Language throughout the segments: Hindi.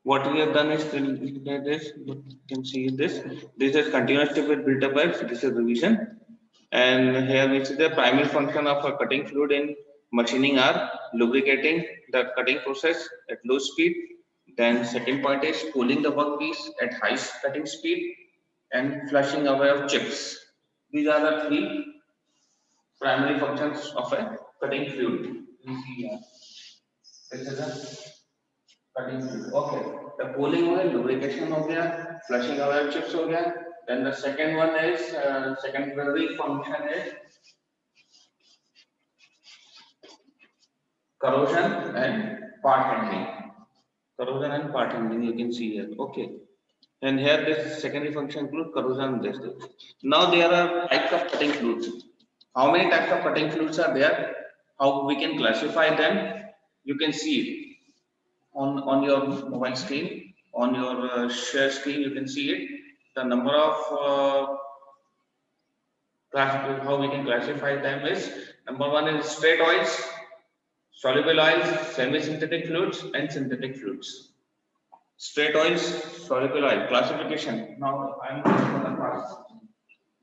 What we have done is this. You can see this. This is continuous step built up as this is revision, and here we see the primary function of a cutting fluid in machining are lubricating the cutting process at low speed. Then second point is cooling the workpiece at high cutting speed and flushing away of chips. These are the three primary functions of a cutting fluid. You see here. This is a cutting fluid. Okay. The cooling हो गया, lubrication हो गया, flushing away of chips हो गया. Then the second one is secondary function is corrosion and part handling. Corrosion and part handling you can see here. Okay. And here this secondary function include corrosion and this. Now there are types of cutting fluids. How many types of cutting fluids are there? How we can classify them? You can see it on your mobile screen, on your share screen. You can see it. The number of how we can classify them is number one is straight oils, soluble oils, semi-synthetic fluids, and synthetic fluids. Straight oils, soluble oil classification. Now I am going for the classification.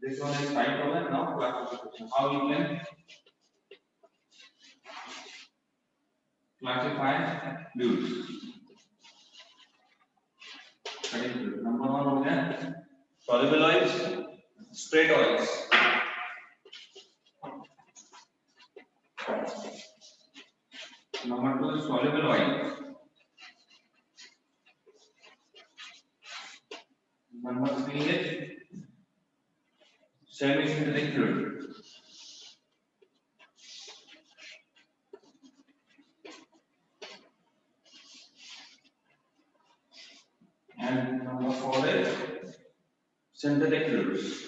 This one is type one. Now classification. How you can classify fluids? Number one हो गया soluble oils, straight oils. Number two is soluble oil. Number three is semi-synthetic fluid. And number four is synthetic fluids.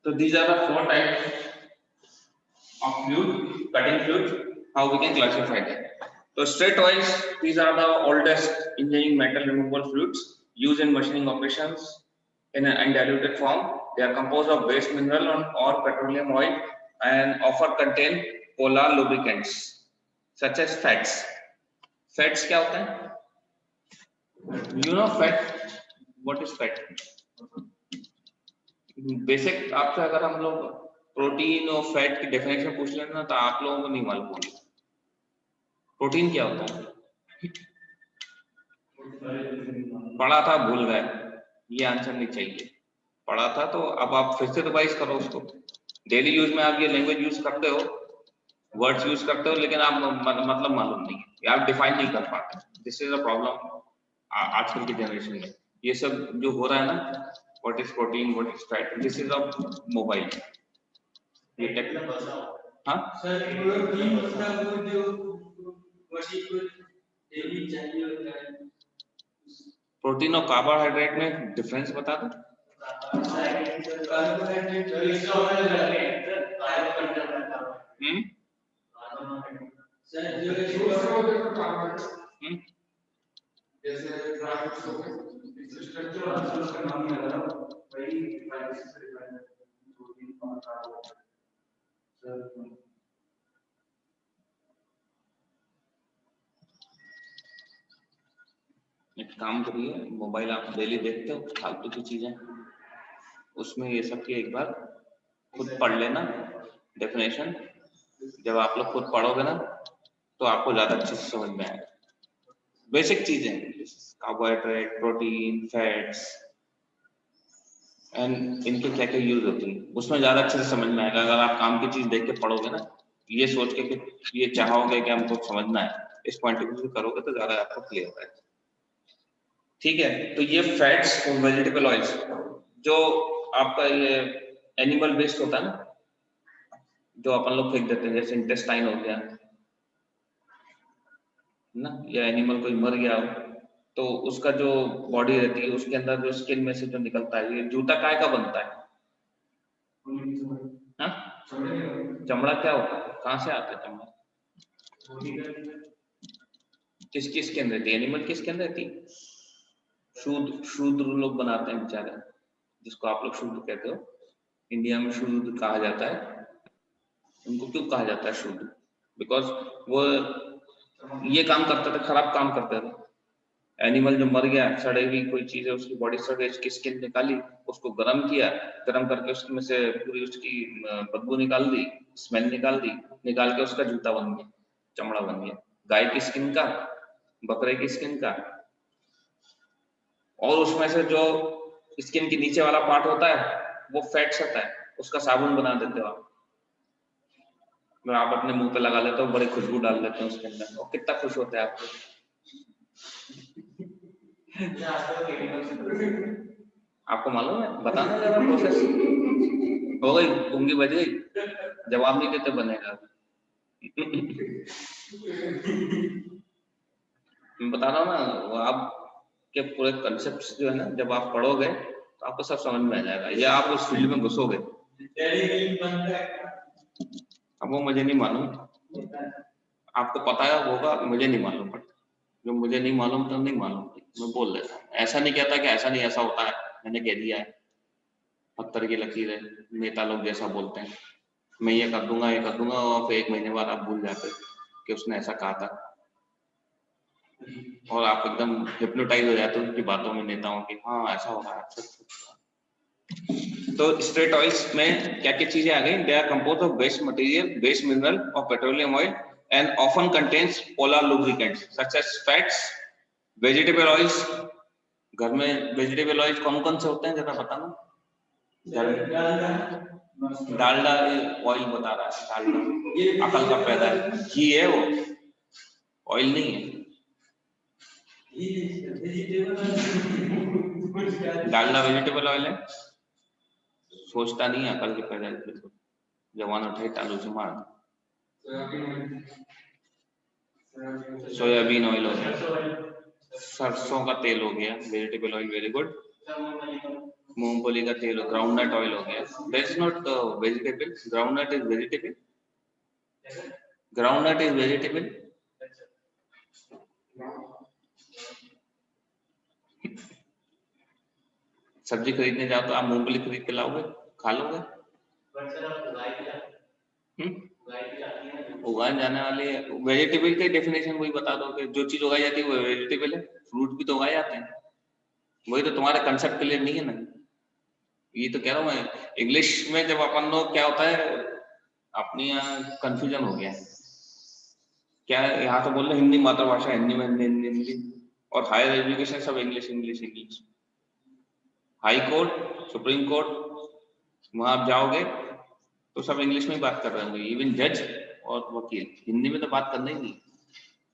So these are the four types of fluid, cutting fluid, how we can classify them. So straight oils, these are the oldest engineering metal removal fluids used in machining operations in an undiluted form. They are composed of base mineral or petroleum oil and often contain polar lubricants such as fats. Fats क्या होता है? You know fat? What is fat? Basic आपसे अगर हम लोग प्रोटीन और फैट की डेफिनेशन पूछ लेना तो आप लोगों को नहीं मालूम होगी. प्रोटीन क्या होता है? पढ़ा था भूल गए, ये आंसर नहीं चाहिए. पढ़ा था तो अब आप फिर से रिवाइज करो उसको. डेली यूज में आप ये लैंग्वेज यूज करते हो, वर्ड्स यूज करते हो, लेकिन आप मतलब मालूम नहीं है, आप डिफाइन नहीं कर पाते. दिस इज अ प्रॉब्लम आजकल की जनरेशन में. ये सब जो हो रहा है ना, what is protein, what is fat, this is a mobile. ये टेक्निक हाँ सर प्रोटीन का वो जो बॉडी को डेली चाहिए होता है. प्रोटीन और कार्बोहाइड्रेट में डिफरेंस बता दो. कार्बोहाइड्रेट सर जो जैसे ग्राफिक्स हो गए स्ट्रक्चर और उसका नाम नहीं आ रहा वही डिवाइस से डिवाइस प्रोटीन कार्बोहाइड्रेट सर. एक काम करिए, मोबाइल आप डेली देखते हो, फालतू की चीजें, उसमें ये सब की एक बार खुद पढ़ लेना डेफिनेशन. जब आप लोग खुद पढ़ोगे ना तो आपको ज्यादा अच्छे से समझ में आएगा. बेसिक चीजें, कार्बोहाइड्रेट, प्रोटीन, फैट्स एंड इनके क्या क्या यूज होती है, उसमें ज्यादा अच्छे से समझ में आएगा. अगर आप काम की चीज देख के पढ़ोगे ना, ये सोच के कि ये चाहोगे कि हमको समझना है, इस पॉइंट ऑफ व्यू से करोगे तो ज्यादा आपको क्लियर होगा. ठीक है. तो ये फैट्स और वेजिटेबल ऑयल्स जो आपका ये एनिमल वेस्ट होता है ना, जो अपन लोग फेंक देते हैं, जैसे इंटेस्टाइन हो गया ना, या एनिमल कोई मर गया हो तो उसका जो बॉडी रहती है उसके अंदर जो स्किन में से जो निकलता है, ये जूता काय का बनता है? हाँ, चमड़ा क्या होता है, कहाँ से आता है चमड़ा? किसकी स्किन रहती है? एनिमल की स्किन रहती है. शूद्र लोग बनाते हैं बेचारे, जिसको आप लोग शूद्र कहते हो, इंडिया में शुद्ध कहा जाता है। उनको क्यों कहा जाता है शुद्ध? बिकॉज वो ये काम करते थे, खराब काम करते थे। एनिमल जो मर गया, सड़े हुई कोई चीज है, उसकी बॉडी सड़े, उसकी स्किन निकाली, उसको गर्म किया, गर्म करके उसमें से पूरी उसकी बदबू निकाल दी, स्मेल निकाल दी, निकाल के उसका जूता बन गया, चमड़ा बन गया, गाय की स्किन का, बकरे की स्किन का। और उसमें से जो स्किन के नीचे वाला पार्ट होता है वो फैट्स होता है, उसका साबुन बना देते हो आप। आप अपने मुंह पे लगा लेते हो, बड़ी खुशबू डाल देते हो उसके अंदर, और कितना खुश होता है आपको। आपको मालूम है? बताना जरा प्रोसेस। हो गई, उंगली बज गई, जवाब नहीं देते बनेगा। मैं बता रहा हूँ ना, वो आपके पूरे कंसेप्ट जो है ना, जब आप पढ़ोगे तो आपको सब समझ में आ जाएगा, या आप उस फील्ड में घुसोगे। अब वो मुझे नहीं मालूम, आपको पता है होगा, मुझे नहीं मालूम। बट जो मुझे नहीं मालूम तो नहीं मालूम, मैं बोल देता हूँ। ऐसा नहीं कहता कि ऐसा नहीं ऐसा होता है, मैंने कह दिया है। पत्थर की लकीर है, नेता लोग जैसा बोलते हैं, मैं ये कर दूंगा ये कर दूंगा, और फिर 1 महीने बाद आप भूल जाते कि उसने ऐसा कहा था, और आप एकदम हिप्नोटाइज हो जाते हो उनकी बातों में, नेताओं की, हाँ ऐसा हो रहा है। तो स्ट्रेट ऑयल्स में क्या क्या चीजें आ गई? They are composed of base material, base mineral और petroleum oil and often contains polar lubricants such as fats, vegetable oils. घर में वेजिटेबल ऑयल कौन कौन से होते हैं जरा बताना। डालडा ऑयल बता रहा है, डालडा अकल का पैदा है, घी है वो, ऑयल नहीं है। डालडा वेजिटेबल ऑयल है, सोचता नहीं है, अकल के पैदा है। जवान उठे तालू से मार। सोयाबीन ऑयल हो गया, सरसों का तेल हो गया, वेजिटेबल ऑयल, वेरी गुड। मूंगफली का तेल, ग्राउंडनट ऑयल हो गया, that is not vegetable, groundnut is vegetable, groundnut is vegetable. सब्जी खरीदने जाओ तो आप मूंगफली खरीद के लाओगे, खा लोगे? उगाए जाने वाले वेजिटेबल की डेफिनेशन वही बता दो कि जो चीज उगाई जाती है वो वेजिटेबल है। फ्रूट भी तो उगाए जाते हैं, वही तो तुम्हारा कंसेप्ट क्लियर नहीं है ना। ये तो कह रहा हूँ मैं, इंग्लिश में जब अपन लोग क्या होता है, अपनी यहाँ कंफ्यूजन हो गया है। क्या यहाँ तो बोल रहे हिंदी मातृभाषा, हिंदी में हिंदी हिंदी, और हायर एजुकेशन सब English English English. High court, supreme court, वहां आप जाओगे तो सब इंग्लिश में ही बात कर रहे होंगे, इवन जज और वकील, हिंदी में तो बात करना ही नहीं।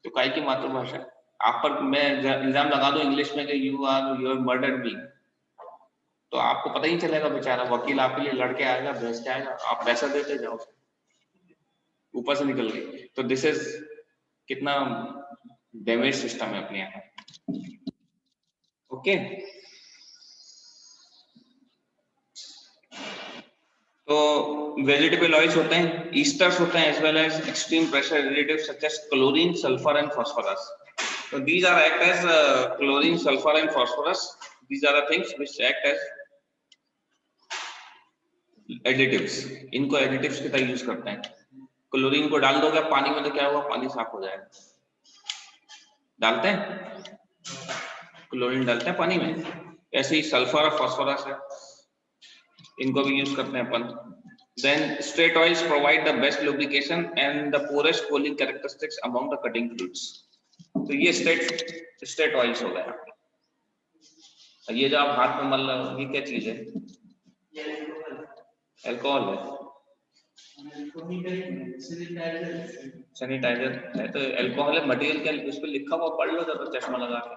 तो काय की मातृभाषा? आप पर मैं इल्जाम लगा दूं इंग्लिश में कि यू आर मर्डर्ड मी, तो आपको पता ही चलेगा, बेचारा वकील आपके लिए लड़के आएगा, बहस के आएगा, आप पैसा देते जाओ, ऊपर से निकल गए। तो दिस इज कितना डैमेज सिस्टम है अपने यहाँ। ओके, तो वेजिटेबल ऑयल्स होते हैं, ईस्टर्स होते हैं, as well as extreme pressure additives such as chlorine, sulphur and phosphorus. So these are act as chlorine, sulfur and phosphorus. These are the things which act as additives. इनको additives की तरह यूज करते हैं। क्लोरीन को डाल दोगे पानी में तो क्या होगा, पानी साफ हो जाएगा। डालते हैं क्लोरीन, डालते हैं पानी में। ऐसे ही सल्फर और फास्फोरस है, इनको भी यूज करते हैं अपन। Then straight oils provide the best lubrication and the poorest cooling characteristics among the cutting fluids. तो ये स्ट्रेट ऑयल्स हो गए आपके। ये जो आप हाथ में मल रहे हो, ये क्या चीज है? अल्कोहल है, सैनिटाइजर है। तो अल्कोहल है, मटेरियल क्या उस पर लिखा हुआ पढ़ लो जब चश्मा लगा के।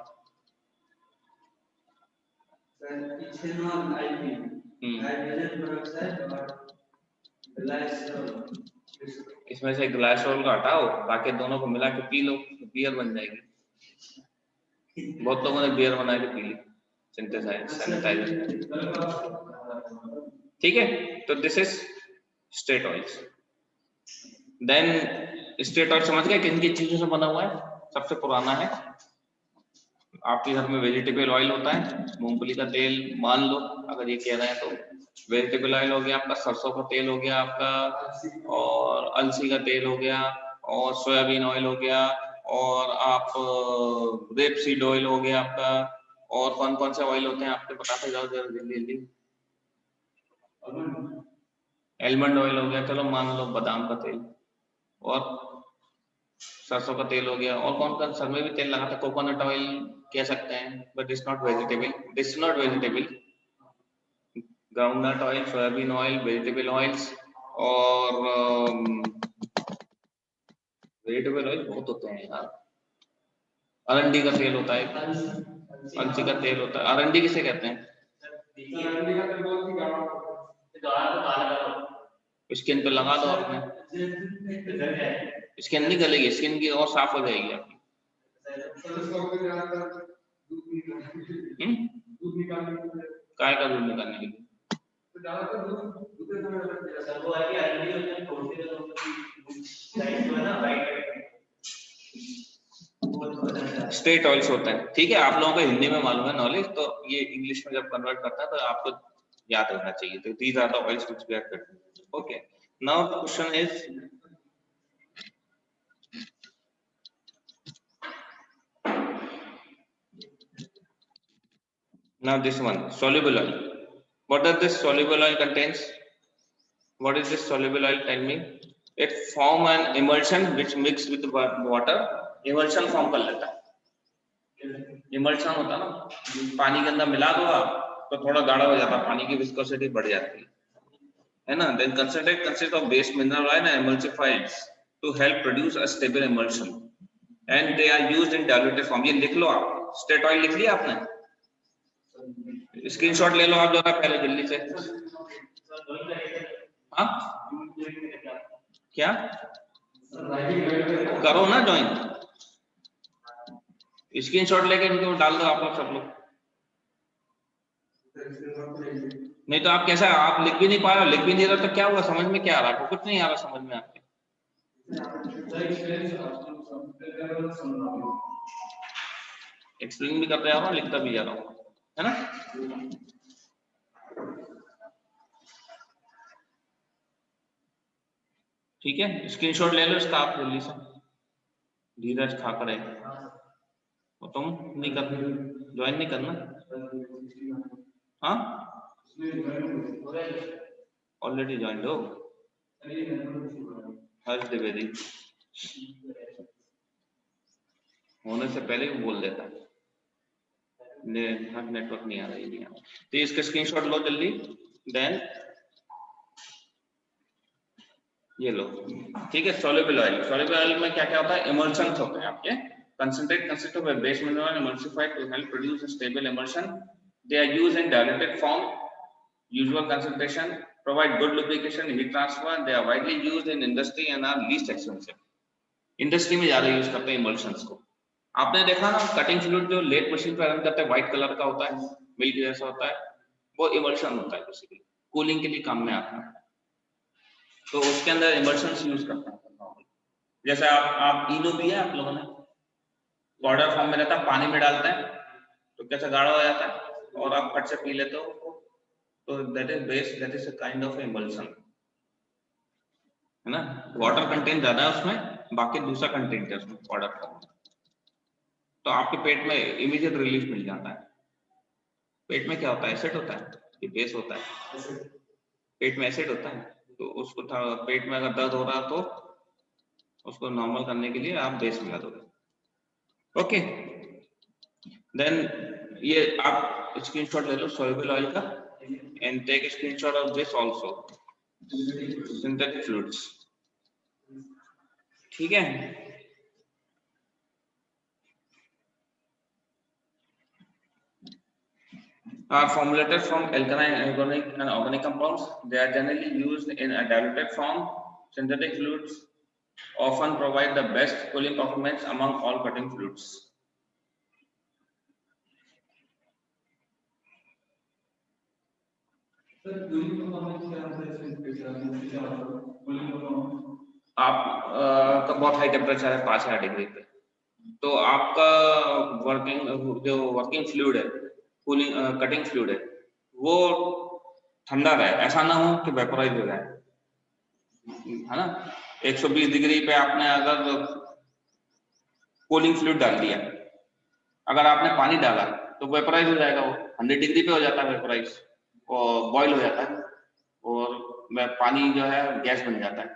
इसमें से ग्लाइसोल का हटाओ, बाकी दोनों को मिला के पी लो, बियर बन जाएगी। बहुत लोगों ने बियर बना के पी ली, सैनिटाइजर। ठीक है, तो this is straight oils. Then straight oil समझ गए किन किन चीजों से बना हुआ है? सबसे पुराना है आपके घर में वेजिटेबल ऑयल होता है, मूंगफली का तेल मान लो, अगर ये कह रहे हैं तो वेजिटेबल ऑयल हो गया आपका, सरसों का तेल हो गया आपका, और अलसी का तेल हो गया, और सोयाबीन ऑयल हो गया, और आप रेप सीड ऑयल हो गया आपका, और कौन कौन से ऑयल होते हैं आपके बताते जाओ जरा जल्दी जल्दी। एलमंड ऑयल हो गया, चलो मान लो, बादाम का तेल, और सरसों का तेल हो गया, और कौन कौन सर में भी तेल लगा था, कोकोनट ऑयल कह सकते हैं, but it's not vegetable, this is not vegetable. Groundnut oil, soybean oil, vegetable oils, और वेजिटेबल ऑयल बहुत होते हैं यार, अरंडी का तेल होता है, अलसी का तेल होता है, अरंडी किसे कहते हैं? स्किन पे लगा दो आपने, स्किन नहीं गलेगी, स्किन की और साफ हो जाएगी आपकी। काय का दूध निकालने के लिए? स्ट्रेट ऑयल्स होता है, ठीक है, आप लोगों को हिंदी में मालूम है नॉलेज, तो ये इंग्लिश में जब कन्वर्ट करता है तो आपको याद रहना चाहिए, तो these are the oils which we are cutting. Okay, now the question is, now this one, soluble oil. What does this soluble oil contains? What is this soluble oil, tell me? It form an emulsion which mix with water, emulsion form कर लेता है, emulsion होता ना, पानी के अंदर मिला दो आप तो थोड़ा गाढ़ा हो जाता है, पानी की विस्कोसिटी बढ़ जाती है ना। Then concentrate consists of base mineral oil and emulsifiers to help produce a stable emulsion and they are used in diluted form। ये लिख लो आप, स्ट्रेट ऑयल लिख लिया आपने, स्क्रीनशॉट ले लो आप जरा पहले जल्दी से। हाँ क्या करो ना ज्वाइन, स्क्रीनशॉट लेके इनको डाल दो आप लोग सब लोग, नहीं तो आप कैसा, आप लिख भी नहीं पा रहे हो, लिख भी नहीं रहे तो क्या हुआ, समझ में क्या आ रहा है, कुछ नहीं आ रहा समझ में आपके। एक्सप्लेन भी करते जा रहा हूँ, लिखता भी जा रहा हूँ, है ना। ठीक है, स्क्रीनशॉट ले लो इसका आप जल्दी से, धीरज ठाकरे, तो तुम नहीं कर, ज्वाइन नहीं करना, हाँ ऑलरेडी ज्वाइन हो, हर्ष द्विवेदी होने से पहले भी बोल देता है, नेटवर्क नहीं आ रहा है, तो इसका स्क्रीनशॉट लो जल्दी। देन ये लो, ठीक है, soluble oil, soluble oil में क्या क्या होता है, emulsions होते हैं आपके, concentrate consist of a base mineral emulsified to help produce a stable emulsion, they are used in diluted form, usual concentration, provide good lubrication, heat transfer, they are widely used in industry and are least expensive। Industry में ज्यादा यूज करते हैं emulsions को। आपने देखा ना कटिंग फ्लूइड जो लेट मशीन पर रन करते हैं, व्हाइट कलर का होता है, मिल्क जैसा होता है, वो emulsion होता है, बेसिकली कूलिंग के लिए काम में आता है, तो उसके अंदर इमल्शंस यूज करते हैं। जैसे आप इनो भी है आप लोगों ने, पाउडर फॉर्म में रहता है, पानी में डालते हैं तो कैसा गाढ़ा हो जाता है, और आप फट से पी लेते हो, तो that is base, that is a kind of emulsion, है ना। वाटर कंटेंट ज्यादा है उसमें, बाकी दूसरा कंटेंट है उसमें पाउडर फॉर्म, तो आपके पेट में इमीडिएट रिलीफ मिल जाता है। पेट में क्या होता है, एसिड होता है कि बेस होता है, पेट में एसिड होता है, तो उसको पेट में अगर दर्द हो रहा है तो उसको नॉर्मल करने के लिए आप बेस मिला दोगे। ओके, देन ये आप स्क्रीनशॉट ले लो सोयाबीन ऑयल का, and take screenshot of this also, synthetic fluids, ठीक है। Are formulated from alkaline, organic and organic compounds. They are generally used in a diluted form. Synthetic fluids often provide the best cooling performance among all cutting fluids. आप का बहुत हाई टेम्परेचर है 5000 डिग्री पे, तो आपका वर्किंग फ्लूइड है, कूलिंग कटिंग फ्लूइड है, वो ठंडा रहे, ऐसा ना हो कि वेपोराइज हो जाए, है ना। 120 डिग्री पे आपने अगर कूलिंग फ्लूइड डाल दिया, अगर आपने पानी डाला तो वेपोराइज हो जाएगा, वो 100 डिग्री पे हो जाता है वेपोराइज और बॉईल हो जाता है, और पानी जो है गैस बन जाता है।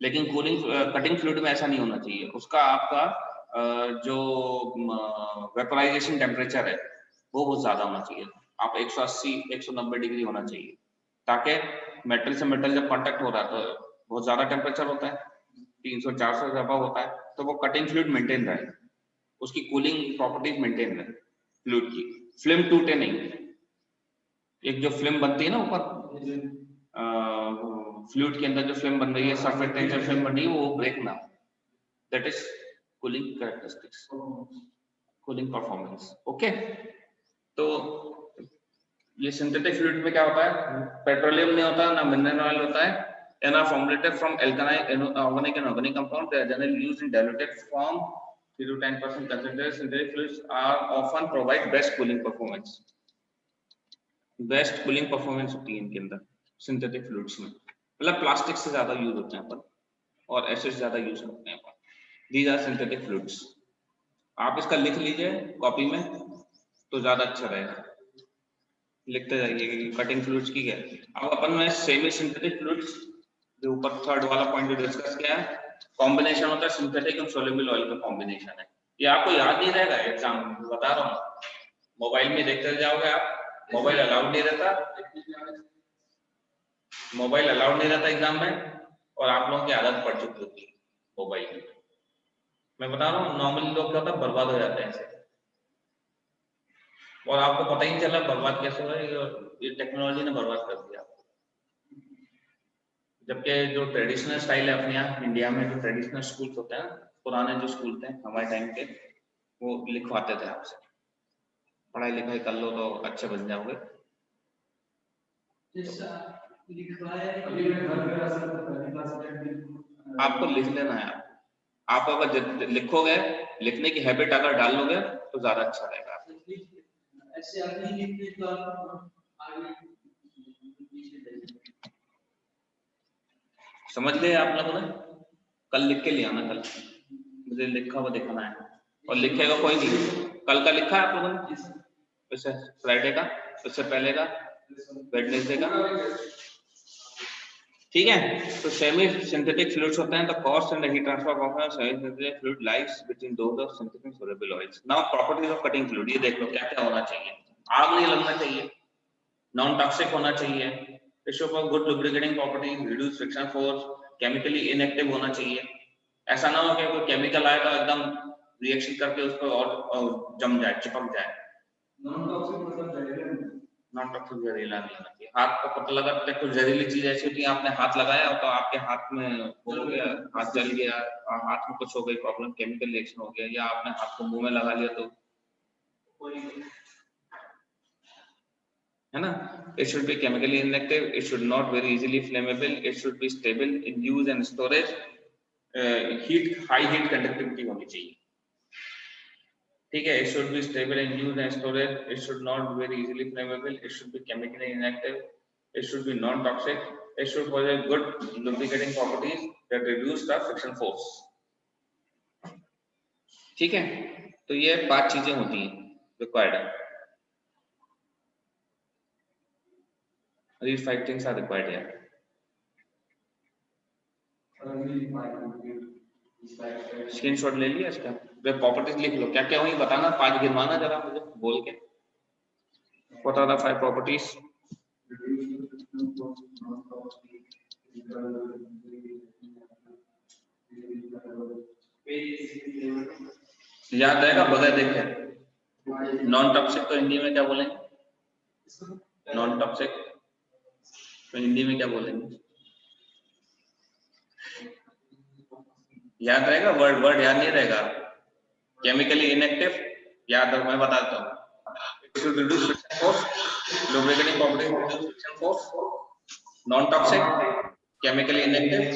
लेकिन कूलिंग कटिंग फ्लूइड में ऐसा नहीं होना चाहिए, उसका आपका जो वेपोराइजेशन टेम्परेचर है वो बहुत ज्यादा होना चाहिए। आप 180 190 डिग्री होना चाहिए, ताकि मेटल से मेटल जब कांटेक्ट हो रहा है तो बहुत ज्यादा टेम्परेचर होता है, 300 400 से अबव होता है, तो वो कटिंग फ्लूइड मेंटेन रहे, उसकी कूलिंग प्रॉपर्टीज मेंटेन रहे फ्लूइड की, फिल्म टूटे नहीं। एक जो फिल्म बनती है ना ऊपर फ्लूइड के अंदर जो फिल्म बन रही है, सरफेस टेंशन फिल्म बन रही है, वो ब्रेक ना, that is cooling characteristics, cooling performance. Okay, तो ये सिंथेटिक फ्लूइड में क्या होता है, पेट्रोलियम नहीं होता, ना मिनरल ऑयल होता है, and are formulated from alkaline organic and organic compounds. They are generally used in diluted form, 3 to 10% concentrated. Synthetic fluids are often provide best cooling performance. Best cooling performance होती है इनके अंदर सिंथेटिक फ्लूइड्स में, मतलब प्लास्टिक से ज्यादा यूज होते हैं अपन और एसिड ज्यादा यूज करते हैं अपन। These are synthetic fluids. आप इसका लिख लीजिए कॉपी में तो ज्यादा अच्छा रहेगा, लिखते जाइए कटिंग फ्लूइड्स की क्या है। अब अपन में सेमी सिंथेटिक फ्लूइड्स, जो ऊपर थर्ड वाला पॉइंट जो डिस्कस किया है, कॉम्बिनेशन होता है सिंथेटिक और सोल्यूबल ऑयल का कॉम्बिनेशन है। ये आपको याद नहीं रहेगा एग्जाम में, बता रहा हूँ, मोबाइल में देखते जाओगे आप, मोबाइल अलाउड नहीं रहता, मोबाइल अलाउड नहीं रहता एग्जाम में, और आप लोगों की आदत पड़ चुकी होती है मोबाइल की। मैं बता रहा हूँ नॉर्मली लोग क्या होता है बर्बाद हो जाते हैं ऐसे, और आपको पता ही नहीं चला बर्बाद कैसे हुआ, ये टेक्नोलॉजी ने बर्बाद कर दिया। जबकि जो ट्रेडिशनल स्टाइल है अपने यहाँ इंडिया में, जो ट्रेडिशनल स्कूल्स होते हैं, पुराने जो स्कूल थे हमारे टाइम के, वो लिखवाते थे आपसे, पढ़ाई लिखाई कर लो तो अच्छे बन जाओगे। आपको लिख लेना है, आप अगर लिखोगे, लिखने की हैबिट अगर डाल लोगे तो ज्यादा अच्छा रहेगा। समझ लिए आप लोगों ने? कल लिख के ले आना, कल मुझे लिखा हुआ दिखाना है, और लिखेगा कोई नहीं। कल का लिखा है आप लोगों ने? वैसे फ्राइडे का, उससे पहले का, वेडनेसडे का, ठीक है। तो सेमी सिंथेटिक फ्लूइड्स होते हैं, the cost and the heat transfer of semi synthetic fluid lies between those of synthetic and soluble oils. Now properties of cutting fluid, ये देख लो क्या क्या होना चाहिए। आग नहीं लगना चाहिए, नॉन टॉक्सिक होना चाहिए, issue for good lubricating properties, reduce friction force, chemically inactive होना चाहिए। ऐसा ना हो कि कोई केमिकल आएगा एकदम रिएक्शन करके उसको और जम जाए, चिपक जाए। नॉन टॉक्सिक मतलब नॉन टॉक्सिक जहरीला नहीं होना चाहिए। हाथ को पता लगा तो कुछ जहरीली चीज ऐसी होती है, आपने हाथ लगाया तो आपके हाथ में हो गया, हाथ जल गया, हाथ में कुछ हो गई प्रॉब्लम, केमिकल रिएक्शन हो गया, या आपने हाथ को मुंह में लगा लिया तो है ना। It should be chemically inactive, it should not very easily flammable, it should be stable in use and storage, high heat conductivity होनी चाहिए, ठीक है। It should be stable in use and storage, it should not be very easily flammable, it should be chemically inactive, it should be non-toxic, it should possess good lubricating properties that reduce the friction force, ठीक है। तो ये 5 चीजें होती हैं required है। These 5 things are required here. Screenshot ले लिया इसका, वे प्रॉपर्टीज लिख लो, क्या क्या हुई बताना, 5 गिनवाना जरा मुझे बोल के। What are the 5 properties? याद रहेगा बगैर देखे। नॉन टॉक्सिक को हिंदी में क्या बोलेंगे? नॉन टॉक्सिक तो हिंदी में क्या बोलेंगे? याद रहेगा? वर्ड याद नहीं रहेगा? केमिकली इनएक्टिव याद रखो, मैं बताता हूँ। It should reduce friction force, lubricating properties reduce friction force, non-toxic, chemically inactive,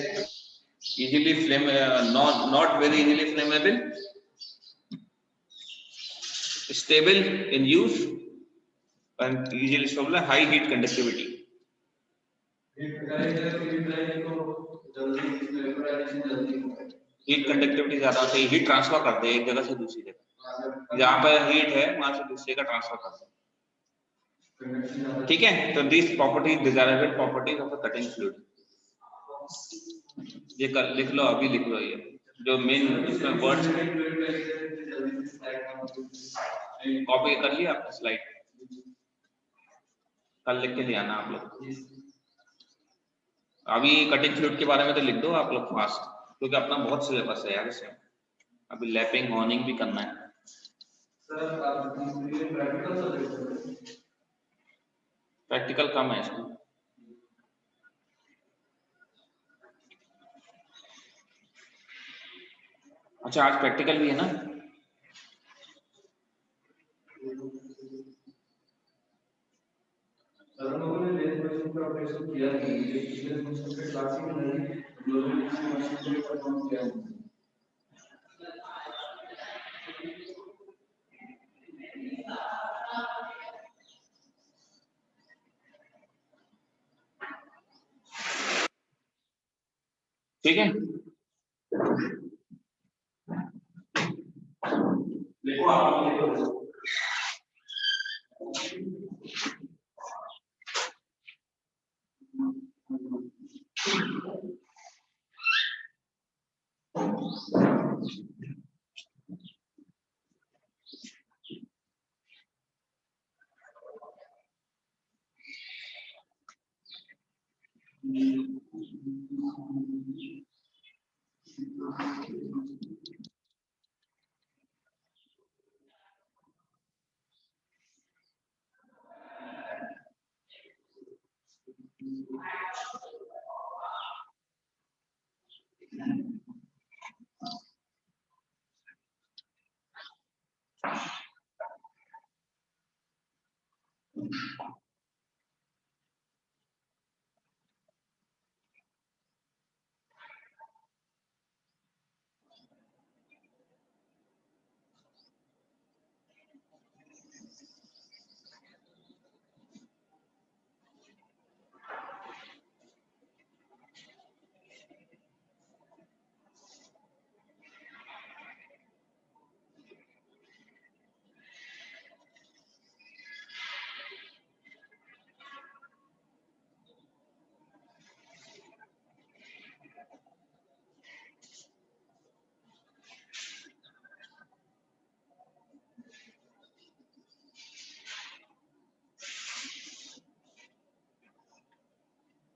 easily flame, not very easily flammable, stable in use and usually stable high heat conductivity. Heat conductivity ज्यादा होती है, हीट ट्रांसफर करते हैं एक जगह से दूसरी जगह, जहाँ पर हीट है वहां से दूसरे का ट्रांसफर करते हैं। ठीक है, तो this property desirable properties of a cutting fluid, ये कर लिख लो, अभी लिख लो, ये जो मेन इसमें वर्ड्स कॉपी कर लिया आपने स्लाइड, कल लिख के ले आना आप लोग। अभी कटिंग फ्लूइड के बारे में तो लिख दो आप लोग फास्ट, क्योंकि अपना बहुत सिलेबस है यार इसमें, अभी लैपिंग हॉर्निंग भी करना है। प्रैक्टिकल कम है इसमें। अच्छा आज प्रैक्टिकल भी है ना? ठीक है, देखो आप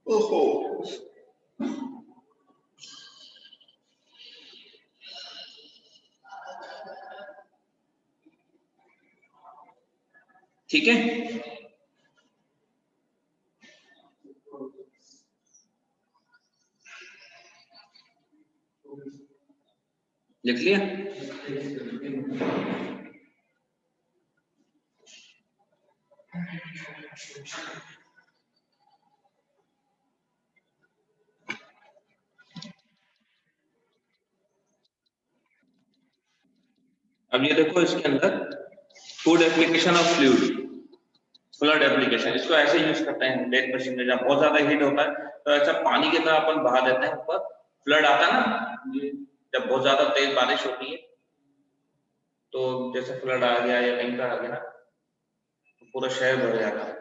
ओहो ठीक है, लिख लिया। अब ये देखो इसके अंदर food application of fluid, flood application, इसको ऐसे यूज करते हैं डेट मशीन में, जब बहुत ज्यादा हीट होता है तो ऐसा पानी की तरह अपन बहा देते हैं ऊपर, फ्लड आता है ना, जब बहुत ज्यादा तेज बारिश होती है तो जैसे फ्लड आ गया या कहीं का आ गया ना, तो पूरा शहर भर जाता है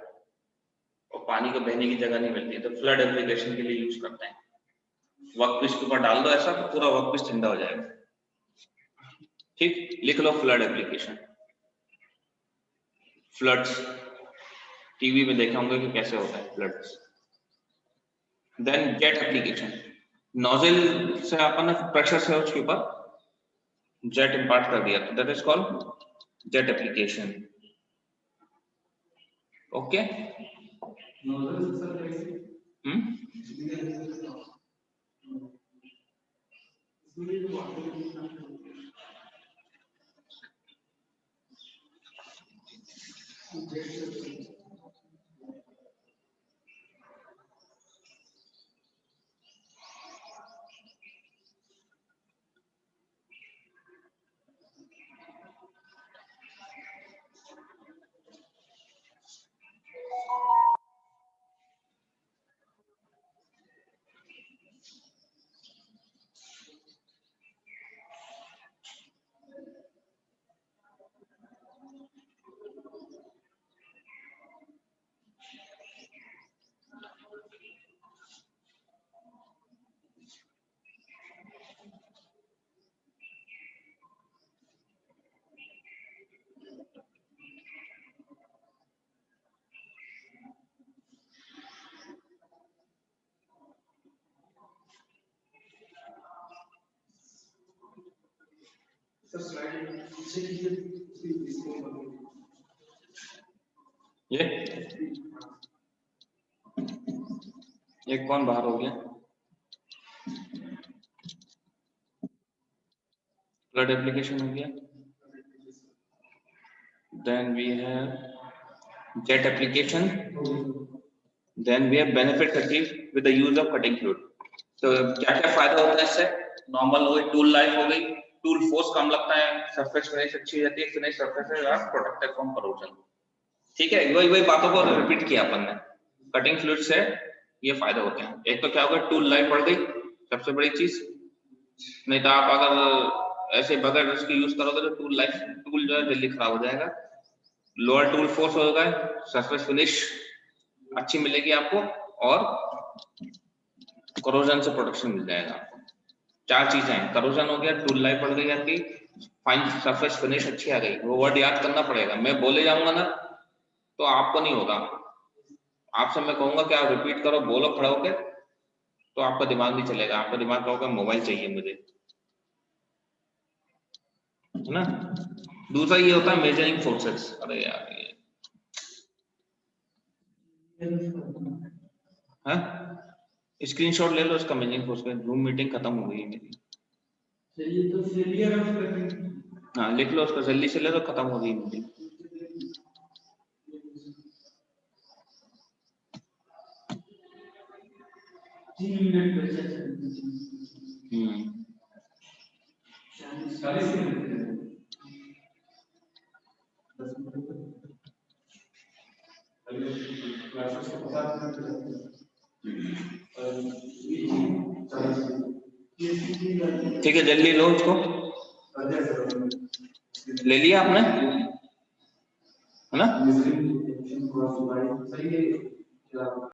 और पानी को बहने की जगह नहीं मिलती है, तो फ्लड एप्लीकेशन के लिए यूज करते हैं। वर्कपीस के ऊपर डाल दो ऐसा, तो पूरा वर्कपीस ठंडा हो जाएगा। ठीक, लिख लो फ्लड एप्लीकेशन। फ्लड्स टीवी में देखे होंगे कि कैसे होता है floods. Then jet application, nozzle से अपन प्रेशर से उसके ऊपर जेट इंपार्ट कर दिया, तो that is called jet application. Okay, ये कौन बाहर हो गया? फ्लड एप्लीकेशन हो गया. Then we have jet application. Then we have benefits achieved with the use of cutting fluid. तो क्या क्या फायदा होता है इससे? नॉर्मल हो गई, टूल लाइफ हो गई, टूल फोर्स कम लगता है, सरफेस फिनिश अच्छी हो जाती है, finish surface are protected from corrosion. ठीक है, वही बातों को रिपीट किया अपन ने. कटिंग फ्लूइड से ये फायदे होते हैं. एक तो क्या होगा, टूल लाइफ बढ़ गई, सबसे बड़ी चीज. नहीं तो आप अगर ऐसे बगैर इसकी यूज करोगे तो टूल जो है जल्दी खराब हो जाएगा. लोअर टूल फोर्स होगा, सरफेस फिनिश अच्छी मिलेगी आपको, और करोजन से प्रोटेक्शन मिल जाएगा आपको. 4 चीजें हैं. करोजन हो गया, टूल लाइफ बढ़ गई आपकी, फाइन सरफेस फिनिश अच्छी आ गई. वो वर्ड याद करना पड़ेगा. मैं बोले जाऊंगा ना तो आपको नहीं होगा. आपसे मैं कहूंगा कि आप रिपीट करो, बोलो खड़े होके, तो आपका दिमाग नहीं चलेगा. आपका दिमाग कहोगे मोबाइल चाहिए मुझे, है ना. दूसरा ये होता है मेजरिंग फोर्सेस. अरे यार ये स्क्रीनशॉट ले लो इसका मेजरिंग फोर्स का. जूम मीटिंग खत्म हो गई है मेरी. चलिए तो फेलियर ऑफ कटिंग. हाँ लिख लो उसको, जल्दी से ले लो, खत्म हो गई मीटिंग. ठीक है, जल्दी लो उसको. ले लिया आपने, है ना.